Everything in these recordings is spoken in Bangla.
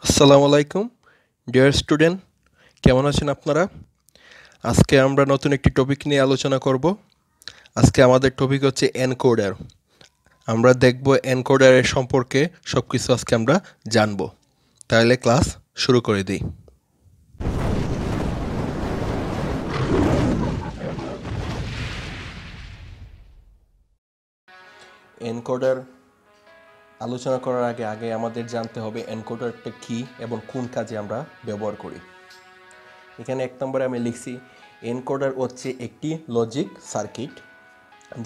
আসসালামু আলাইকুম ডিয়ার স্টুডেন্ট, কেমন আছেন আপনারা? আজকে আমরা নতুন একটি টপিক নিয়ে আলোচনা করব। আজকে আমাদের টপিক হচ্ছে এনকোডার। আমরা দেখব এনকোডারের সম্পর্কে সব কিছু আজকে আমরা জানব। তাহলে ক্লাস শুরু করে দিই। এনকোডার আলোচনা করার আগে আমাদের জানতে হবে এনকোডারটা কী এবং কোন কাজে আমরা ব্যবহার করি। এখানে 1 নম্বরে আমি লিখছি এনকোডার হচ্ছে একটি লজিক সার্কিট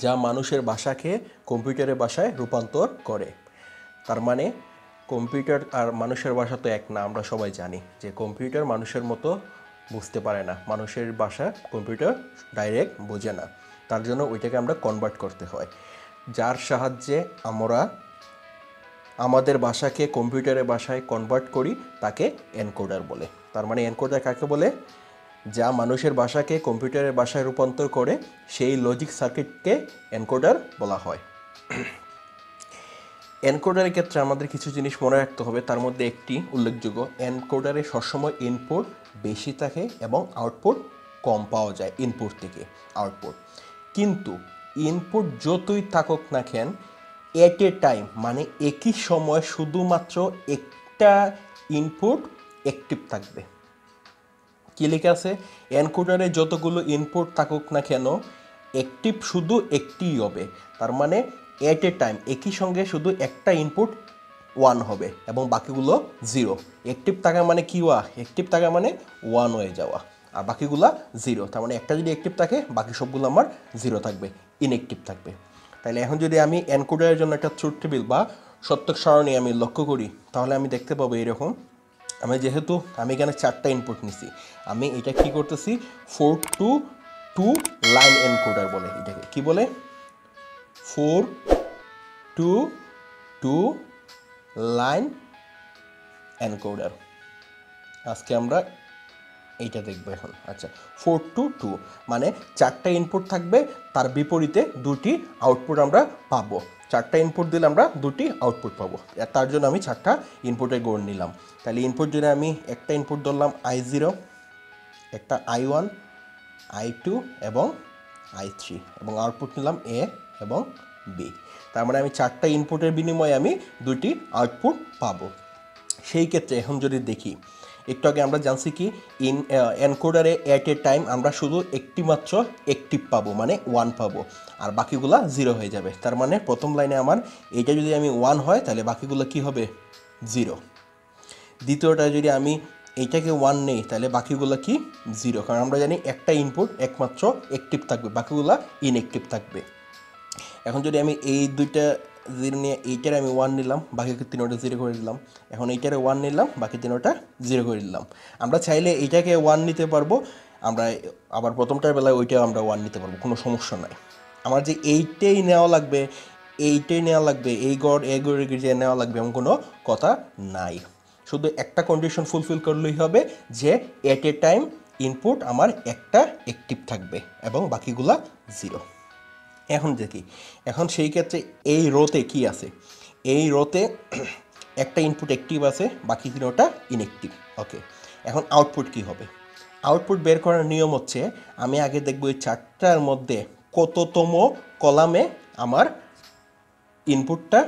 যা মানুষের ভাষাকে কম্পিউটারের ভাষায় রূপান্তর করে। তার মানে কম্পিউটার আর মানুষের ভাষা তো এক না, আমরা সবাই জানি যে কম্পিউটার মানুষের মতো বুঝতে পারে না, মানুষের ভাষা কম্পিউটার ডাইরেক্ট বোঝে না, তার জন্য ওইটাকে আমরা কনভার্ট করতে হয়। যার সাহায্যে আমরা আমাদের ভাষাকে কম্পিউটারের ভাষায় কনভার্ট করি তাকে এনকোডার বলে। তার মানে এনকোডার কাকে বলে? যা মানুষের ভাষাকে কম্পিউটারের ভাষায় রূপান্তর করে সেই লজিক সার্কিটকে এনকোডার বলা হয়। এনকোডারের ক্ষেত্রে আমাদের কিছু জিনিস মনে রাখতে হবে। তার মধ্যে একটি উল্লেখযোগ্য, এনকোডারে সবসময় ইনপুট বেশি থাকে এবং আউটপুট কম পাওয়া যায় ইনপুট থেকে আউটপুট। কিন্তু ইনপুট যতই থাকুক না কেন, এট এ টাইম মানে একই সময় শুধুমাত্র একটা ইনপুট অ্যাক্টিভ থাকবে। কি লেখা আছে? এনকোডারে যতগুলো ইনপুট থাকুক না কেন অ্যাক্টিভ শুধু একটিই হবে। তার মানে এট এ টাইম একই সঙ্গে শুধু একটা ইনপুট 1 হবে এবং বাকিগুলো 0। অ্যাক্টিভ থাকা মানে কি হওয়া? অ্যাক্টিভ থাকা মানে 1 হয়ে যাওয়া, আর বাকিগুলো 0। তার মানে একটা যদি অ্যাক্টিভ থাকে বাকি সবগুলো আমার 0 থাকবে, ইনঅ্যাক্টিভ থাকবে। তাহলে এখন যদি আমি এনকোডারের জন্য একটা ট্রুথ টেবিল বা সত্য সারণী আমি লক্ষ্য করি, তাহলে আমি দেখতে পাবো এরকম। যেহেতু আমি এখানে 4টা ইনপুট নিছি, আমি এটা কি করতেছি 4 to 2 লাইন এনকোডার বলে। এটাকে কি বলে? 4 to 2 লাইন এনকোডার। আজকে আমরা এইটা দেখবো এখন। আচ্ছা, 4 to 2 মানে 4টা ইনপুট থাকবে, তার বিপরীতে 2টি আউটপুট আমরা পাবো। 4টা ইনপুট দিলে আমরা 2টি আউটপুট পাবো, তার জন্য আমি 4টা ইনপুটের গড় নিলাম। তাহলে ইনপুট যদি আমি একটা ইনপুট ধরলাম I0, একটা I1, I2 এবং I3 এবং আউটপুট নিলাম A এবং B। তার মানে আমি 4টা ইনপুটের বিনিময়ে আমি 2টি আউটপুট পাবো। সেই ক্ষেত্রে এখন যদি দেখি, একটু আগে আমরা জানছি কি এনকোডারে এট এ টাইম আমরা শুধু একটি মাত্র অ্যাক্টিভ পাবো, মানে 1 পাবো, আর বাকিগুলা 0 হয়ে যাবে। তার মানে প্রথম লাইনে আমার এইটা যদি আমি 1 হয় তাহলে বাকিগুলো কি হবে? 0। দ্বিতীয়টা যদি আমি এইটাকে 1 নেই তাহলে বাকিগুলো কি? 0, কারণ আমরা জানি একটা ইনপুট একমাত্র অ্যাক্টিভ থাকবে, বাকিগুলো ইনঅ্যাক্টিভ থাকবে। এখন যদি আমি এই দুইটা 0 নিয়ে এইটার আমি 1 নিলাম, বাকি 3টা 0 করে দিলাম। এখন এইটারে 1 নিলাম, বাকি 3টা 0 করে দিলাম। আমরা চাইলে এইটাকে 1 নিতে পারবো, আমরা আবার প্রথমটার বেলায় ওইটাও আমরা 1 নিতে পারবো, কোনো সমস্যা নাই। আমার যে এইটাই নেওয়া লাগবে, এইটাই নেওয়া লাগবে, এই গড় যে নেওয়া লাগবে এমন কোনো কথা নাই। শুধু একটা কন্ডিশন ফুলফিল করলেই হবে যে এট এ টাইম ইনপুট আমার একটা অ্যাক্টিভ থাকবে এবং বাকিগুলা 0। এখন দেখি, এখন সেই ক্ষেত্রে এই রোতে কি আছে? এই রোতে একটা ইনপুট অ্যাক্টিভ আছে, বাকি 3টা ইনঅ্যাক্টিভ। ওকে, এখন আউটপুট কি হবে? আউটপুট বের করার নিয়ম হচ্ছে আমি আগে দেখব এই 4টার মধ্যে কততম কলামে আমার ইনপুটটা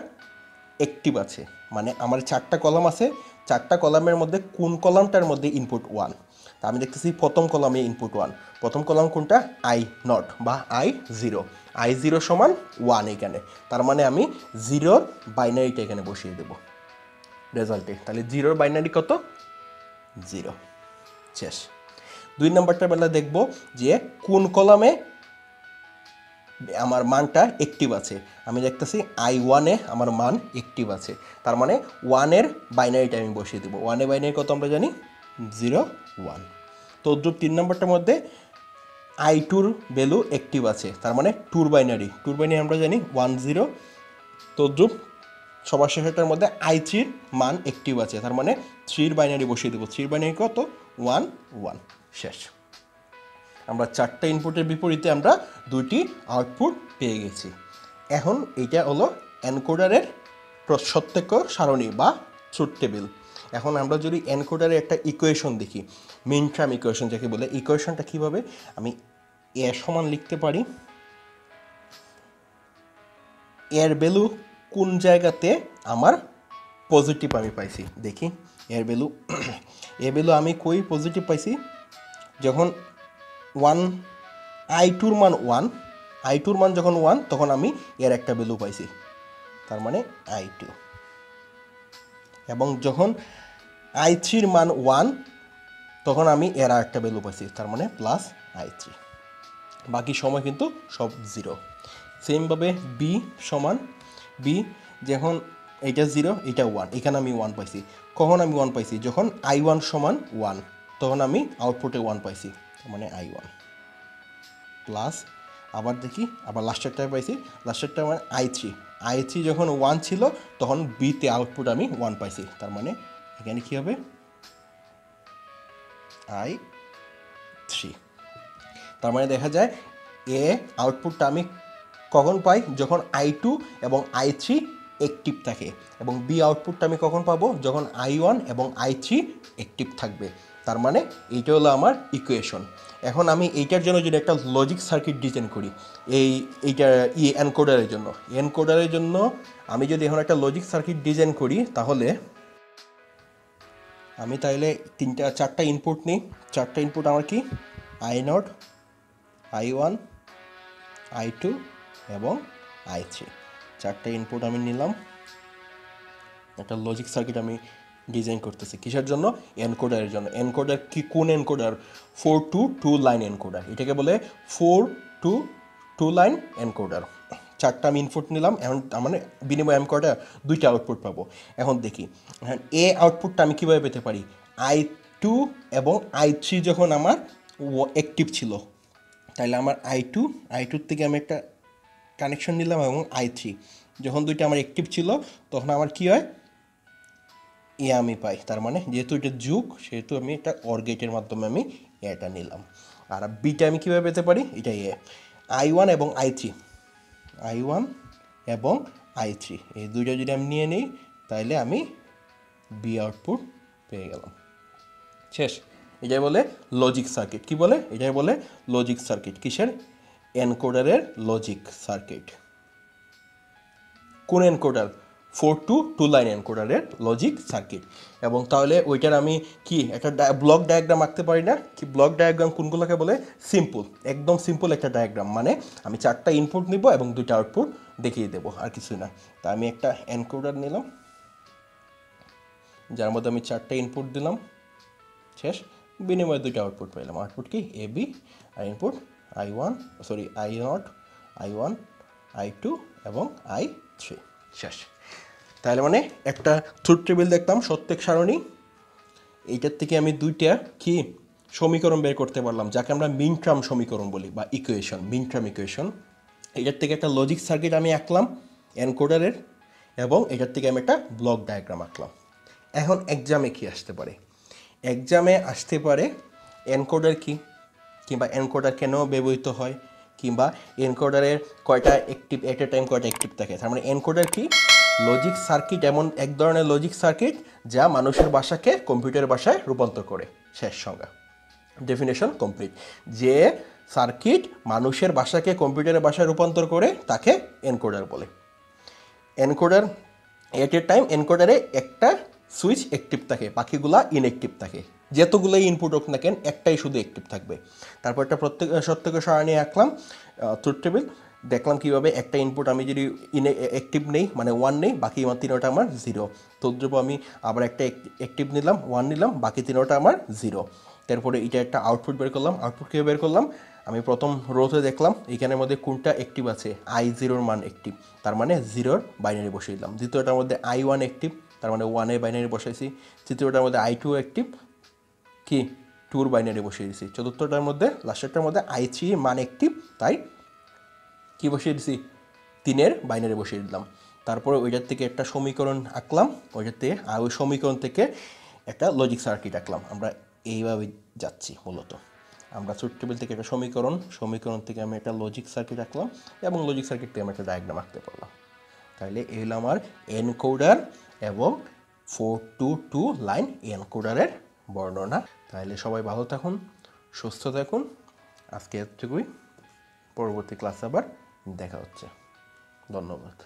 অ্যাক্টিভ আছে। মানে আমার 4টা কলাম আছে, 4টা কলামের মধ্যে কোন কলামটার মধ্যে ইনপুট 1। তা আমি দেখতেছি প্রথম কলামে ইনপুট 1। প্রথম কলাম কোনটা? I0 বা I0। I0 সমান 1 এখানে। তার মানে আমি 0 বাইনারিটা এখানে বসিয়ে দেব রেজাল্টে। তাহলে 0 বাইনারি কত? 0। শেষ। 2 নম্বরটার বেলা দেখব যে কোন কলামে আমার মানটা অ্যাক্টিভ আছে। আমি দেখতেছি I1-এ আমার মান অ্যাক্টিভ আছে, তার মানে 1-এর বাইনারিটা আমি বসিয়ে দেবো। 1-এর বাইনারি কত আমরা জানি? 0, 1। তদ্রুপ 3 নম্বরটার মধ্যে I2-র ভ্যালু অ্যাক্টিভ আছে, তার মানে 2-র বাইনারি আমরা জানি 1, 0। তদ্রুপ সবার শেষেরটার মধ্যে I3-র মান অ্যাক্টিভ আছে, তার মানে 3-র বাইনারি বসিয়ে দেবো। 3-র বাইনারি কত? 1, 1। শেষ। আমরা 4টা ইনপুটের বিপরীতে আমরা 2টি আউটপুট পেয়ে গেছি। এখন এইটা হলো এনকোডারের প্রত্যক্ষ সারণী বা ট্রুথ টেবিল। এখন আমরা যদি এনকোডারে একটা ইকুয়েশন দেখি, মিন টার্ম ইকুয়েশন যাকে বলে, ইকুয়েশনটা কীভাবে, আমি এ সমান লিখতে পারি এর ভ্যালু কোন জায়গাতে আমার পজিটিভ আমি পাইছি, দেখি এর ভ্যালু আমি কই পজিটিভ পাইছি, যখন 1 i2 মান 1, i2 মান যখন 1 তখন আমি এর একটা ভ্যালু পাইছি, তার মানে i2, এবং যখন i3 মান 1 তখন আমি এর একটা ভ্যালু পাইছি, তার মানে প্লাস i3, বাকি সময় কিন্তু সব 0। সেমভাবে বি সমান বি, যখন এইটা 0 এইটা 1, এখানে আমি 1 পাইছি, কখন আমি 1 পাইছি, যখন i1 সমান 1 তখন আমি আউটপুটে 1 পাইছি, মানে i1 প্লাস, আবার দেখি আবার লাস্টেরটায় পাইছি, লাস্টেরটা মানে i3 যখন 1 ছিল তখন বিতে আউটপুট আমি 1 পাইছি, তার মানে এখানে কী হবে i3, তার মানে দেখা যায় এ আউটপুটটা আমি কখন পাই, যখন i2 এবং i3 অ্যাক্টিভ থাকে, এবং বি আউটপুটটা আমি কখন পাবো, যখন i1 এবং i3 অ্যাক্টিভ থাকবে, তার মানে এইটা হলো আমার ইকুয়েশন। এখন আমি এইটার জন্য যদি একটা লজিক সার্কিট ডিজাইন করি, এইটা এনকোডারের জন্য আমি যদি এখন একটা লজিক সার্কিট ডিজাইন করি, তাহলে আমি তাহলে 4টা ইনপুট নিই, 4টা ইনপুট আমার কি i0, i1, i2 এবং i3, 4টা ইনপুট আমি নিলাম, একটা লজিক সার্কিট আমি ডিজাইন করতেছি কিসের জন্য, এনকোডারের জন্য। এনকোডার কি, কোন এনকোডার, 4 to 2 লাইন এনকোডার, এটাকে বলে 4 to 2 লাইন এনকোডার। 4টা আমি ইনপুট নিলাম, এখন মানে বিনিময়ে আমি কয়টা 2টা আউটপুট পাবো। এখন দেখি এ আউটপুটটা আমি কীভাবে পেতে পারি, i2 এবং i3 যখন আমার অ্যাক্টিভ ছিল, তাহলে আমার i2 থেকে আমি একটা কানেকশন নিলাম, এবং i3 যখন 2টা আমার অ্যাক্টিভ ছিল তখন আমার কী হয়, এ আমি পাই, তার মানে যেহেতু এটা যুগ সেহেতু আমি একটা অর গেটের মাধ্যমে আমি এটা নিলাম। আর বিটা আমি কীভাবে পেতে পারি, এটা i1 এবং i3 এই দুইটা যদি আমি নিয়ে নিই তাহলে আমি বি আউটপুট পেয়ে গেলাম, শেষ। এটাই বলে লজিক সার্কিট। কি বলে, এটাই বলে লজিক সার্কিট। কিসের, এনকোডারের লজিক সার্কিট। কোন এনকোডার, 4 to 2 লাইন এনকোডারের লজিক সার্কিট। এবং তাহলে ওইটার আমি কি একটা ব্লক ডায়াগ্রাম আঁকতে পারি না, কি ব্লক ডায়াগ্রাম কোনগুলোকে বলে, সিম্পল, একদম সিম্পল একটা ডায়াগ্রাম, মানে আমি 4টা ইনপুট নিব এবং 2টা আউটপুট দেখিয়ে দেবো, আর কিছু না। তা আমি একটা এনকোডার নিলাম যার মধ্যে আমি 4টা ইনপুট দিলাম, শেষ, বিনিময়ে 2টা আউটপুট পেলাম। আউটপুট কি, A B, R input i0, i1, i2 এবং i3, শেষ। তাহলে মানে একটা ট্রুথ টেবিল দেখতাম, সত্যক সারণী, এইটার থেকে আমি 2টা কি সমীকরণ বের করতে পারলাম, যাকে আমরা মিন টার্ম সমীকরণ বলি বা ইকুয়েশন, মিন টার্ম ইকুয়েশন। এটার থেকে একটা লজিক সার্কিট আমি আঁকলাম এনকোডারের, এবং এটার থেকে আমি একটা ব্লক ডায়াগ্রাম আঁকলাম। এখন এক্সামে কি আসতে পারে, এক্সামে আসতে পারে এনকোডার কি, কিংবা এনকোডার কেন ব্যবহৃত হয়, কিংবা এনকোডারের কয়টা অ্যাক্টিভ, এট এ টাইম কয়টা অ্যাক্টিভ থাকে। তার মানে এনকোডার কি, লজিক সার্কিট, এমন এক ধরনের লজিক সার্কিট যা মানুষের ভাষাকে কম্পিউটারের ভাষায় রূপান্তর করে, শেষ সংজ্ঞা, ডেফিনেশন কমপ্লিট। যে সার্কিট মানুষের ভাষাকে কম্পিউটারের ভাষায় রূপান্তর করে তাকে এনকোডার বলে। এনকোডার এট এ টাইম, এনকোডারে একটা সুইচ অ্যাক্টিভ থাকে, বাকিগুলা ইনঅ্যাক্টিভ থাকে। যতগুলোই ইনপুট হোক না কেন একটাই শুধু অ্যাক্টিভ থাকবে। তারপর একটা সত্যকে সারণী আঁকলাম, ট্রুথ টেবিল, দেখলাম কীভাবে একটা ইনপুট আমি যদি অ্যাক্টিভ নেই, মানে 1 নেই, বাকি আমার 3টা আমার 0। তদ্রূপ আমি আবার একটা অ্যাক্টিভ নিলাম, 1 নিলাম, বাকি 3টা আমার 0। তারপরে এটা একটা আউটপুট বের করলাম। আউটপুট কীভাবে বের করলাম, আমি প্রথম রোতে দেখলাম এইখানের মধ্যে কোনটা অ্যাক্টিভ আছে, i0 মান অ্যাক্টিভ, তার মানে 0 বাইনারি বসিয়ে দিলাম। দ্বিতীয়টার মধ্যে i1 অ্যাক্টিভ, তার মানে 1 বাইনারি বসাইছি। তৃতীয়টার মধ্যে i2 অ্যাক্টিভ, কি 2 বাইনারি বসিয়ে দিয়েছি। চতুর্থটার মধ্যে, লাস্টেরটার মধ্যে i3 মান অ্যাক্টিভ, তাই কি বসিয়ে দিছি, 3 বাইনারি বসিয়ে দিলাম। তারপরে ওইটার থেকে একটা সমীকরণ আঁকলাম, ওইটার থেকে, আর ওই সমীকরণ থেকে একটা লজিক সার্কিট আঁকলাম। আমরা এইভাবে যাচ্ছি মূলত, আমরা ট্রুথ টেবিল থেকে একটা সমীকরণ থেকে আমি একটা লজিক সার্কিট আঁকলাম, এবং লজিক সার্কিট থেকে আমি একটা ডায়াগ্রাম আঁকতে পারলাম। তাহলে এই হলো আমার এনকোডার এবং 422 লাইন এনকোডারের বর্ণনা। তাহলে সবাই ভালো থাকুন, সুস্থ থাকুন। আজকে এতটুকুই, পরবর্তী ক্লাসে আবার দেখা হচ্ছে। ধন্যবাদ।